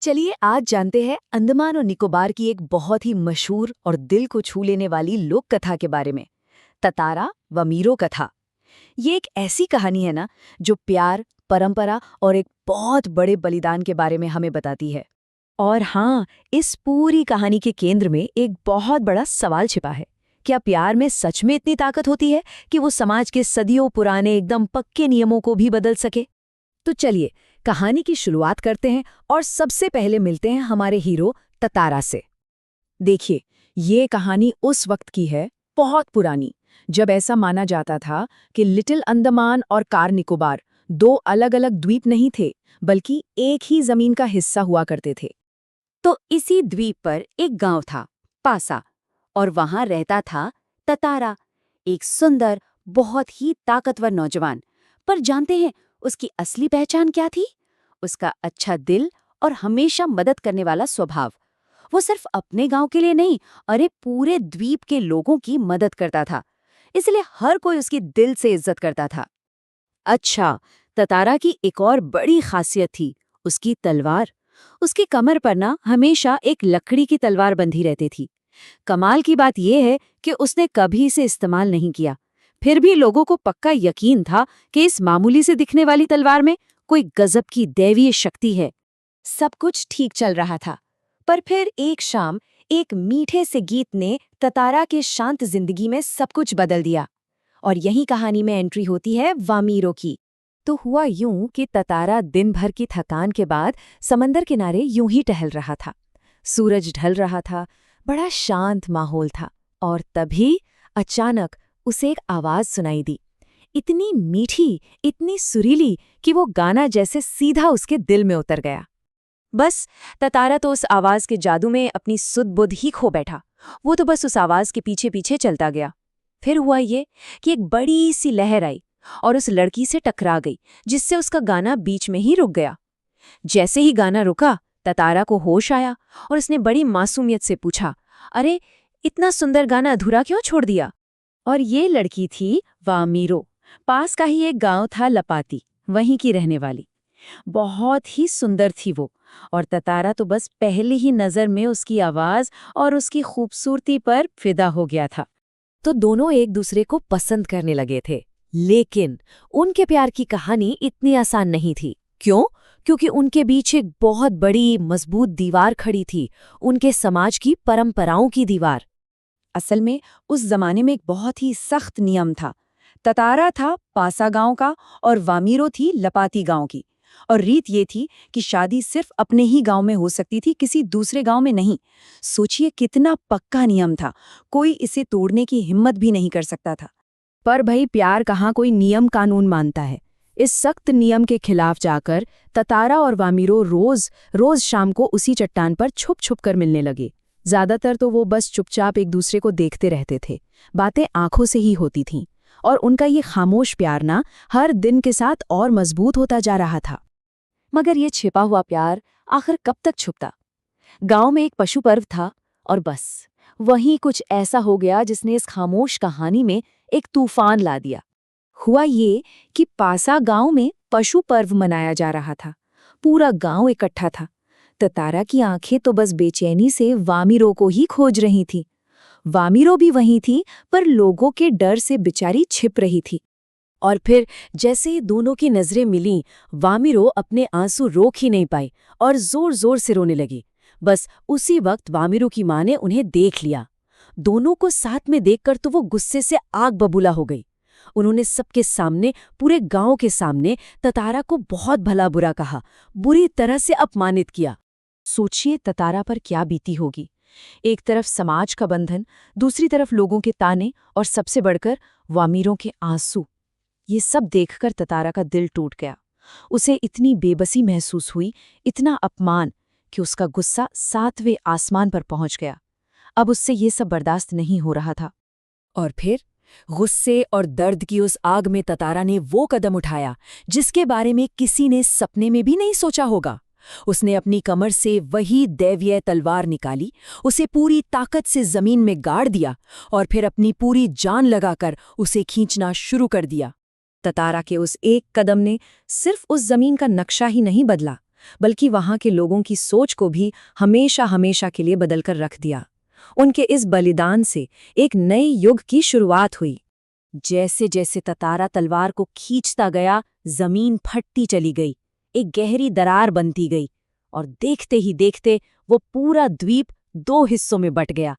चलिए आज जानते हैं अंडमान और निकोबार की एक बहुत ही मशहूर और दिल को छू लेने वाली लोक कथा के बारे में। ततारा व मीरो कथा। ये एक ऐसी कहानी है ना जो प्यार, परंपरा और एक बहुत बड़े बलिदान के बारे में हमें बताती है। और हाँ, इस पूरी कहानी के केंद्र में एक बहुत बड़ा सवाल छिपा है। क्या प्यार में सच में इतनी ताकत होती है कि वो समाज के सदियों पुराने एकदम पक्के नियमों को भी बदल सके? तो चलिए कहानी की शुरुआत करते हैं और सबसे पहले मिलते हैं हमारे हीरो ततारा से। देखिए, ये कहानी उस वक्त की है, बहुत पुरानी, जब ऐसा माना जाता था कि लिटिल अंडमान और कार निकोबार दो अलग-अलग द्वीप नहीं थे, बल्कि एक ही जमीन का हिस्सा हुआ करते थे। तो इसी द्वीप पर एक गांव था, पासा, और वहां रहता था ततारा, एक सुंदर, बहुत ही ताकतवर नौजवान। पर जानते हैं उसकी असली पहचान क्या थी? उसका अच्छा दिल और हमेशा मदद करने वाला स्वभाव। वो सिर्फ अपने गांव के लिए नहीं, अरे पूरे द्वीप के लोगों की मदद करता था। इसलिए हर कोई उसकी दिल से इज्जत करता था। अच्छा, ततारा की एक और बड़ी खासियत थी, उसकी तलवार। उसकी कमर पर ना हमेशा एक लकड़ी की तलवार बंधी रहती थी। कमाल की बात यह है कि उसने कभी इसे इस्तेमाल नहीं किया। फिर भी लोगों को पक्का यकीन था कि इस मामूली से दिखने वाली तलवार में कोई गजब की दैवीय शक्ति है। सब कुछ ठीक चल रहा था, पर फिर एक शाम एक मीठे से गीत ने ततारा के शांत जिंदगी में सब कुछ बदल दिया। और यही कहानी में एंट्री होती है वामीरो की। तो हुआ यूं कि ततारा दिन भर की थकान के बाद समंदर किनारे यूं ही टहल रहा था। सूरज ढल रहा था, बड़ा शांत माहौल था, और तभी अचानक उसे एक आवाज सुनाई दी। इतनी मीठी, इतनी सुरीली कि वो गाना जैसे सीधा उसके दिल में उतर गया। बस ततारा तो उस आवाज के जादू में अपनी सुध-बुध ही खो बैठा। वो तो बस उस आवाज के पीछे पीछे चलता गया। फिर हुआ ये कि एक बड़ी सी लहर आई और उस लड़की से टकरा गई, जिससे उसका गाना बीच में ही रुक गया। जैसे ही गाना रुका, ततारा को होश आया और उसने बड़ी मासूमियत से पूछा, अरे, इतना सुंदर गाना अधूरा क्यों छोड़ दिया? और ये लड़की थी वामीरो। पास का ही एक गांव था लपाती, वहीं की रहने वाली। बहुत ही सुंदर थी वो, और ततारा तो बस पहली ही नजर में उसकी आवाज और उसकी खूबसूरती पर फिदा हो गया था। तो दोनों एक दूसरे को पसंद करने लगे थे। लेकिन उनके प्यार की कहानी इतनी आसान नहीं थी। क्यों? क्योंकि उनके बीच एक बहुत बड़ी मजबूत दीवार खड़ी थी, उनके समाज की परंपराओं की दीवार। असल में उस जमाने में एक बहुत ही सख्त नियम था। ततारा था पासा गांव का और वामीरो थी लपाती गांव की। और रीत ये थी कि शादी सिर्फ अपने ही गांव में हो सकती थी, किसी दूसरे गांव में नहीं। सोचिए कितना पक्का नियम था, कोई इसे तोड़ने की हिम्मत भी नहीं कर सकता था। पर भाई, प्यार कहाँ कोई नियम कानून मानता है। इस सख्त नियम के खिलाफ जाकर ततारा और वामीरो रोज रोज शाम को उसी चट्टान पर छुप छुप कर मिलने लगे। ज्यादातर तो वो बस चुपचाप एक दूसरे को देखते रहते थे। बातें आंखों से ही होती थीं, और उनका ये खामोश प्यार ना हर दिन के साथ और मजबूत होता जा रहा था। मगर ये छिपा हुआ प्यार आखिर कब तक छुपता? गांव में एक पशु पर्व था, और बस वहीं कुछ ऐसा हो गया जिसने इस खामोश कहानी में एक तूफान ला दिया। हुआ ये कि पासा गांव में पशु पर्व मनाया जा रहा था। पूरा गांव इकट्ठा था। ततारा की आंखें तो बस बेचैनी से वामीरो को ही खोज रही थी। वामीरो भी वहीं थी, पर लोगों के डर से बेचारी छिप रही थी। और फिर जैसे ही दोनों की नजरें मिलीं, वामीरो अपने आंसू रोक ही नहीं पाई और जोर जोर से रोने लगी। बस उसी वक्त वामीरो की माँ ने उन्हें देख लिया। दोनों को साथ में देखकर तो वो गुस्से से आग बबूला हो गई। उन्होंने सबके सामने, पूरे गांव के सामने ततारा को बहुत भला बुरा कहा, बुरी तरह से अपमानित किया। सोचिए ततारा पर क्या बीती होगी। एक तरफ समाज का बंधन, दूसरी तरफ लोगों के ताने, और सबसे बढ़कर वामीरों के आंसू। ये सब देखकर ततारा का दिल टूट गया। उसे इतनी बेबसी महसूस हुई, इतना अपमान, कि उसका गुस्सा 7वें आसमान पर पहुंच गया। अब उससे ये सब बर्दाश्त नहीं हो रहा था। और फिर गुस्से और दर्द की उस आग में ततारा ने वो कदम उठाया जिसके बारे में किसी ने सपने में भी नहीं सोचा होगा। उसने अपनी कमर से वही दैवीय तलवार निकाली, उसे पूरी ताकत से जमीन में गाड़ दिया, और फिर अपनी पूरी जान लगाकर उसे खींचना शुरू कर दिया। ततारा के उस एक कदम ने सिर्फ उस जमीन का नक्शा ही नहीं बदला, बल्कि वहां के लोगों की सोच को भी हमेशा हमेशा के लिए बदलकर रख दिया। उनके इस बलिदान से एक नए युग की शुरुआत हुई। जैसे जैसे ततारा तलवार को खींचता गया, जमीन फटती चली गई, एक गहरी दरार बनती गई, और देखते ही देखते वो पूरा द्वीप दो हिस्सों में बट गया।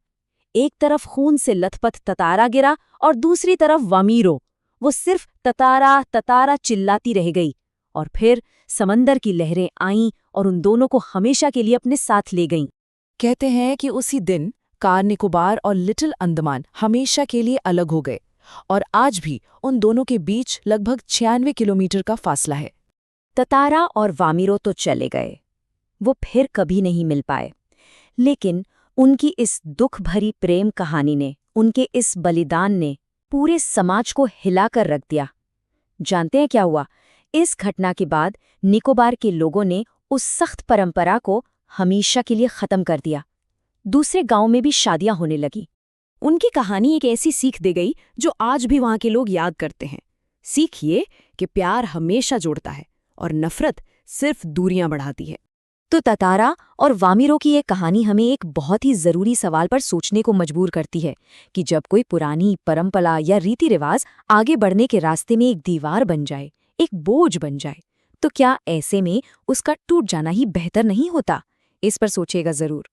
एक तरफ खून से लथपथ ततारा गिरा और दूसरी तरफ वामीरो। वो सिर्फ ततारा ततारा चिल्लाती रह गई, और फिर समंदर की लहरें आईं और उन दोनों को हमेशा के लिए अपने साथ ले गईं। कहते हैं कि उसी दिन कार निकोबार और लिटिल अंडमान हमेशा के लिए अलग हो गए, और आज भी उन दोनों के बीच लगभग 96 किलोमीटर का फासला है। ततारा और वामीरो तो चले गए, वो फिर कभी नहीं मिल पाए, लेकिन उनकी इस दुख भरी प्रेम कहानी ने, उनके इस बलिदान ने पूरे समाज को हिलाकर रख दिया। जानते हैं क्या हुआ? इस घटना के बाद निकोबार के लोगों ने उस सख्त परंपरा को हमेशा के लिए खत्म कर दिया। दूसरे गांव में भी शादियां होने लगी। उनकी कहानी एक ऐसी सीख दे गई जो आज भी वहां के लोग याद करते हैं। सीख ये कि प्यार हमेशा जोड़ता है और नफरत सिर्फ दूरियां बढ़ाती है। तो ततारा और वामीरो की ये कहानी हमें एक बहुत ही जरूरी सवाल पर सोचने को मजबूर करती है कि जब कोई पुरानी परंपरा या रीति रिवाज आगे बढ़ने के रास्ते में एक दीवार बन जाए, एक बोझ बन जाए, तो क्या ऐसे में उसका टूट जाना ही बेहतर नहीं होता? इस पर सोचिएगा जरूर।